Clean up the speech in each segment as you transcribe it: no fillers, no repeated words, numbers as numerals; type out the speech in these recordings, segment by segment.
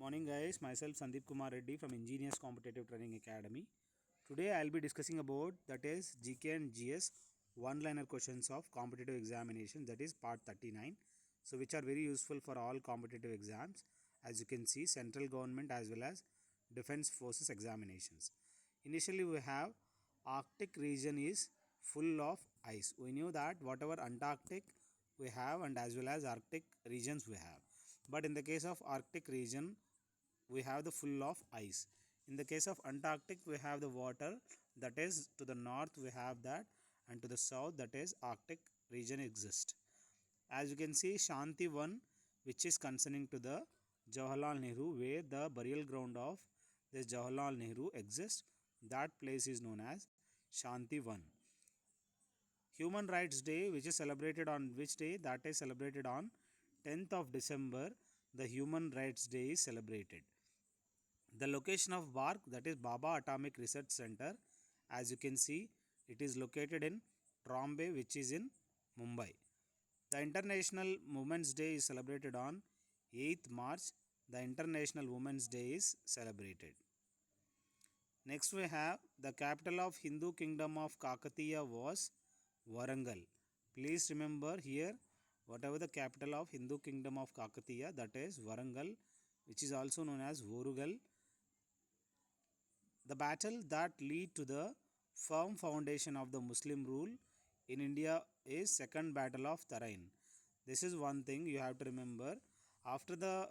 Morning guys, myself Sandeep Kumar Reddy from Engineers Competitive Training Academy. Today I'll be discussing about that is GK and GS one-liner questions of competitive examination, that is part 39. So which are very useful for all competitive exams, as you can see, central government as well as defense forces examinations. Initially we have Arctic region is full of ice. We knew that whatever Antarctic we have and as well as Arctic regions we have. But in the case of Arctic region, we have the full of ice. In the case of Antarctic, we have the water, that is to the north we have that, and to the south, that is Arctic region exists. As you can see, Shanti 1, which is concerning to the Jawaharlal Nehru, where the burial ground of this Jawaharlal Nehru exists. That place is known as Shanti 1. Human Rights Day, which is celebrated on which day? That is celebrated on 10th of December. The Human Rights Day is celebrated. The location of BARC, that is Baba Atomic Research Center, as you can see, it is located in Trombay, which is in Mumbai. The International Women's Day is celebrated on 8th March. The International Women's Day is celebrated. Next we have the capital of Hindu Kingdom of Kakatiya was Warangal. Please remember here, whatever the capital of Hindu Kingdom of Kakatiya, that is Warangal, which is also known as Vorugal. The battle that led to the firm foundation of the Muslim rule in India is Second Battle of Tarain. This is one thing you have to remember. After the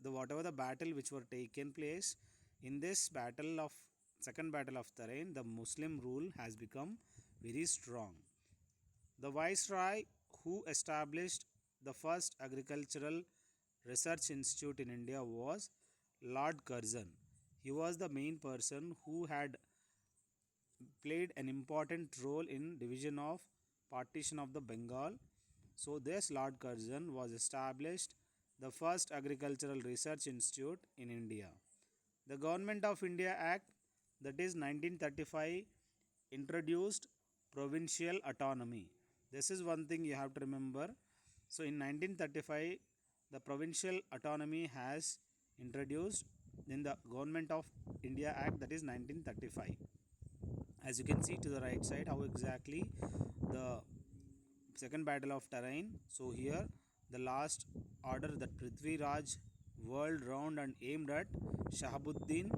whatever the battle which were taken place, in this battle of Second Battle of Tarain, the Muslim rule has become very strong. The viceroy who established the first agricultural research institute in India was Lord Curzon. He was the main person who had played an important role in division of partition of the Bengal. So this Lord Curzon was established the first agricultural research institute in India. The Government of India Act, that is 1935, introduced provincial autonomy. This is one thing you have to remember. So in 1935, the provincial autonomy has introduced in the Government of India Act, that is 1935. As you can see to the right side, how exactly the Second Battle of Tarain. So here the last order that Prithvi Raj whirled round and aimed at Shahabuddin,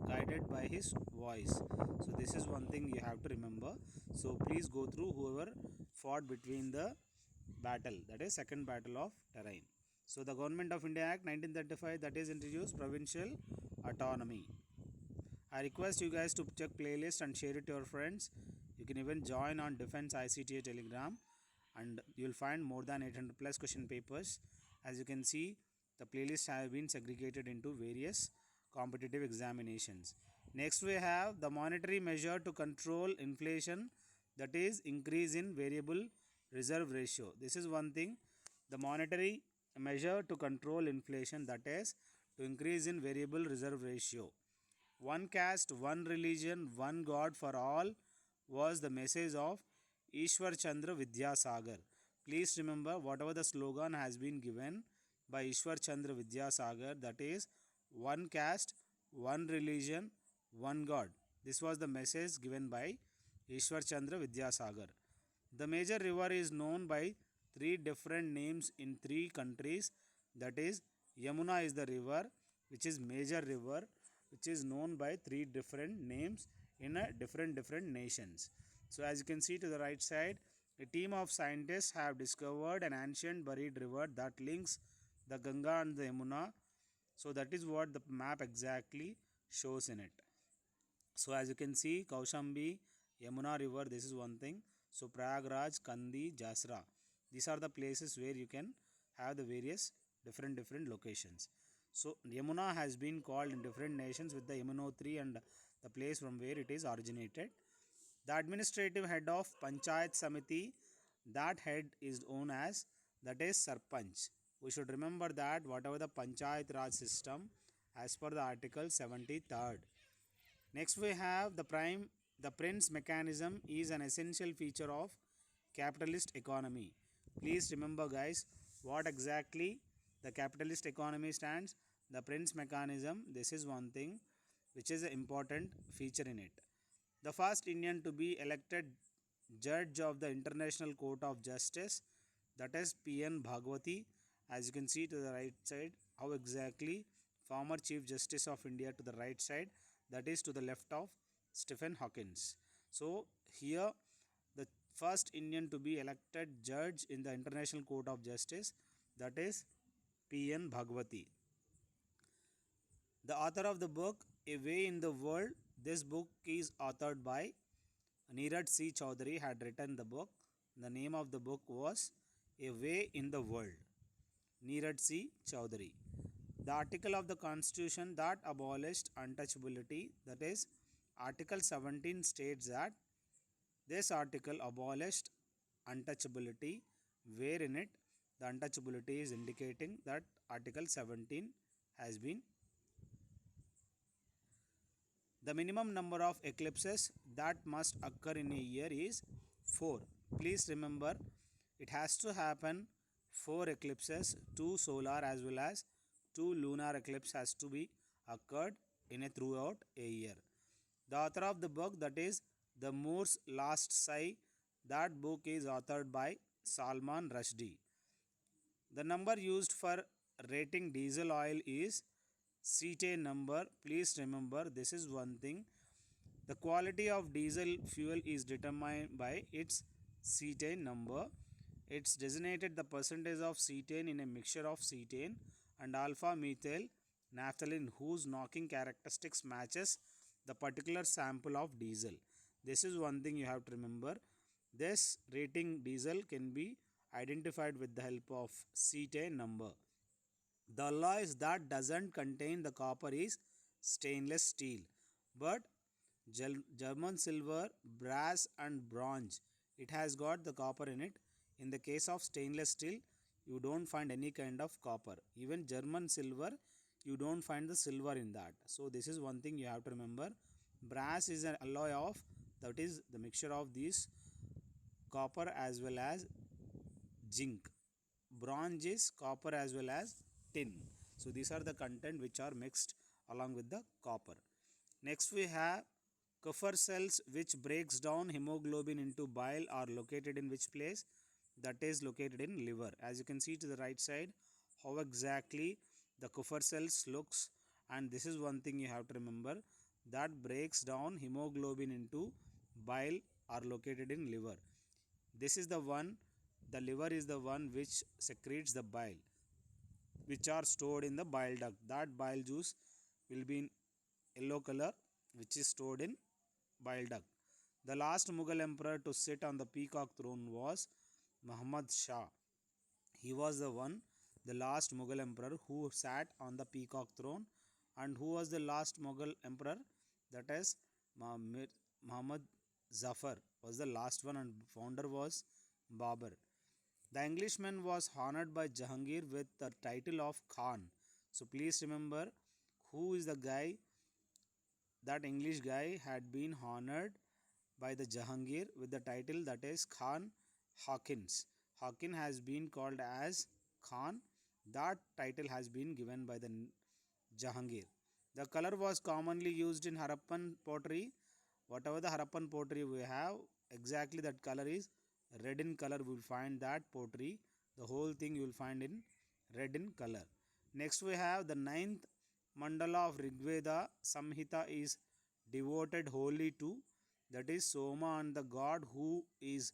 guided by his voice. So this is one thing you have to remember. So please go through whoever fought between the battle, that is Second Battle of Tarain. So the Government of India Act 1935, that is introduced provincial autonomy. I request you guys to check playlist and share it to your friends. You can even join on Defense ICTA Telegram and you will find more than 800 plus question papers. As you can see, the playlists have been segregated into various competitive examinations. Next we have the monetary measure to control inflation, that is increase in variable reserve ratio. This is one thing, the monetary measure to control inflation, that is to increase in variable reserve ratio. One caste, one religion, one God for all was the message of Ishwar Chandra Vidyasagar. Please remember whatever the slogan has been given by Ishwar Chandra Vidyasagar, that is one caste, one religion, one God. This was the message given by Ishwar Chandra Vidyasagar. The major river is known by three different names in three countries, that is Yamuna is the river which is major river, which is known by three different names in a different nations. So as you can see to the right side, a team of scientists have discovered an ancient buried river that links the Ganga and the Yamuna. So that is what the map exactly shows in it. So as you can see, Kaushambi, Yamuna river, this is one thing. So Prayagraj, Kandi, Jasra, these are the places where you can have the various different locations. So Yamuna has been called in different nations with the Yamunotri and the place from where it is originated. The administrative head of Panchayat Samiti, that head is known as, that is Sarpanch. We should remember that whatever the Panchayat Raj system as per the article 73rd. Next we have the Prince mechanism is an essential feature of capitalist economy. Please remember guys, what exactly the capitalist economy stands. The prince mechanism, this is one thing which is an important feature in it. The first Indian to be elected judge of the International Court of Justice, that is P.N. Bhagwati. As you can see to the right side, how exactly former Chief Justice of India to the right side, that is to the left of Stephen Hawkins. So here the first Indian to be elected judge in the International Court of Justice, that is P.N. Bhagwati. The author of the book A Way in the World, this book is authored by Neeraj C. Chaudhary had written the book. The name of the book was A Way in the World. Neeraj C. Chaudhary. The article of the Constitution that abolished untouchability, that is, Article 17 states that this article abolished untouchability, where in it the untouchability is indicating that Article 17 has been. The minimum number of eclipses that must occur in a year is 4. Please remember, it has to happen 4 eclipses, 2 solar as well as 2 lunar eclipse has to be occurred in a throughout a year. The author of the book, that is The Moor's Last Sigh, that book is authored by Salman Rushdie. The number used for rating diesel oil is cetane number. Please remember, this is one thing. The quality of diesel fuel is determined by its cetane number. It's designated the percentage of cetane in a mixture of cetane and alpha methyl naphthalene whose knocking characteristics matches the particular sample of diesel. This is one thing you have to remember. This rating diesel can be identified with the help of cetane number. The alloys that doesn't contain the copper is stainless steel, but German silver, brass and bronze, it has got the copper in it. In the case of stainless steel, you don't find any kind of copper. Even German silver, you don't find the silver in that. So this is one thing you have to remember. Brass is an alloy of, that is the mixture of these copper as well as zinc. Bronze is copper as well as tin. So these are the content which are mixed along with the copper. Next we have Kupffer cells which breaks down hemoglobin into bile are located in which place? That is located in liver. As you can see to the right side, how exactly the Kupffer cells looks, and this is one thing you have to remember, that breaks down hemoglobin into bile are located in liver. This is the one, the liver is the one which secretes the bile, which are stored in the bile duct. That bile juice will be in yellow color, which is stored in bile duct. The last Mughal emperor to sit on the peacock throne was Muhammad Shah. He was the one, the last Mughal emperor who sat on the peacock throne. And who was the last Mughal emperor? That is Muhammad Zafar was the last one, and founder was Babur. The Englishman was honored by Jahangir with the title of Khan. So please remember, who is the guy? That English guy had been honored by the Jahangir with the title, that is Khan Hawkins. Hawkins has been called as Khan. That title has been given by the Jahangir. The color was commonly used in Harappan pottery. Whatever the Harappan pottery we have, exactly that color is red in color. We will find that pottery. The whole thing you will find in red in color. Next we have the ninth mandala of Rigveda Samhita is devoted wholly to, that is Soma, and the god who is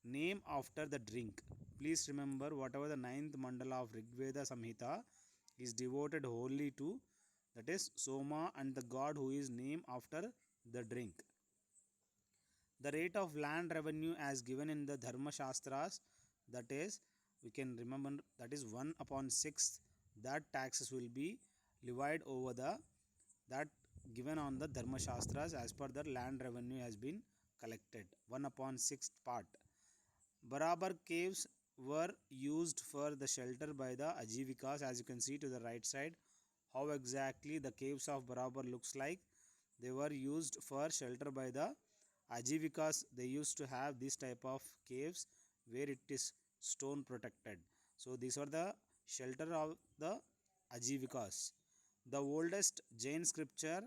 named after the drink. Please remember, whatever the ninth mandala of Rigveda Samhita is devoted wholly to, that is Soma and the god who is named after the drink. The rate of land revenue as given in the Dharma Shastras, that is, we can remember, that is 1 upon 6, that taxes will be levied over the, that given on the Dharma Shastras as per the land revenue has been collected, 1 upon 6th part. Barabar caves were used for the shelter by the Ajivikas. As you can see to the right side, how exactly the caves of Barabar looks like. They were used for shelter by the Ajivikas. They used to have this type of caves where it is stone protected. So these are the shelter of the Ajivikas. The oldest Jain scripture,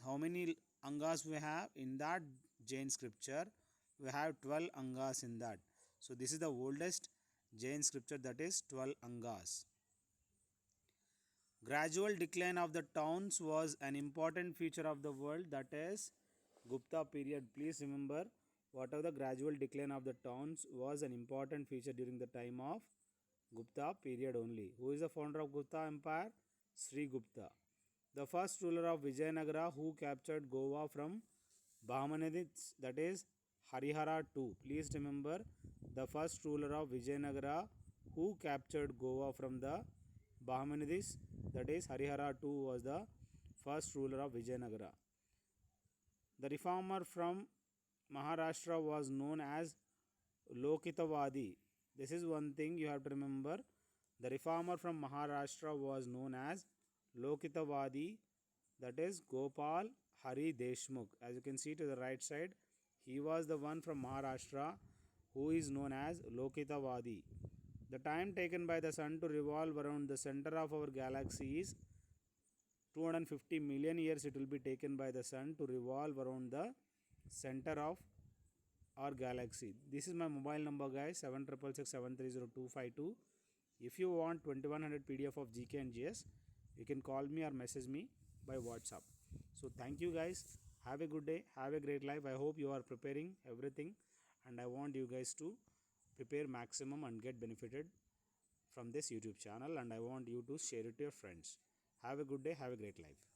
how many angas we have in that Jain scripture? We have 12 angas in that. So this is the oldest Jain scripture, that is 12 angas. Gradual decline of the towns was an important feature of the world, that is Gupta period. Please remember, whatever the gradual decline of the towns was an important feature during the time of Gupta period only. Who is the founder of Gupta Empire? Sri Gupta. The first ruler of Vijayanagara who captured Goa from Bahmanids, that is Harihara II. Please remember, the first ruler of Vijayanagara who captured Goa from the Bahmanids, that is Harihara II, was the first ruler of Vijayanagara. The reformer from Maharashtra was known as Lokitavadi. This is one thing you have to remember. The reformer from Maharashtra was known as Lokitavadi, that is Gopal Hari Deshmukh. As you can see to the right side, he was the one from Maharashtra who is known as Lokitavadi. The time taken by the sun to revolve around the center of our galaxy is 250 million years. It will be taken by the sun to revolve around the center of our galaxy. This is my mobile number, guys, 7667302252. If you want 2100 PDF of GK and GS, you can call me or message me by WhatsApp. So thank you, guys. Have a good day. Have a great life. I hope you are preparing everything, and I want you guys to prepare maximum and get benefited from this YouTube channel, and I want you to share it to your friends. Have a good day. Have a great life.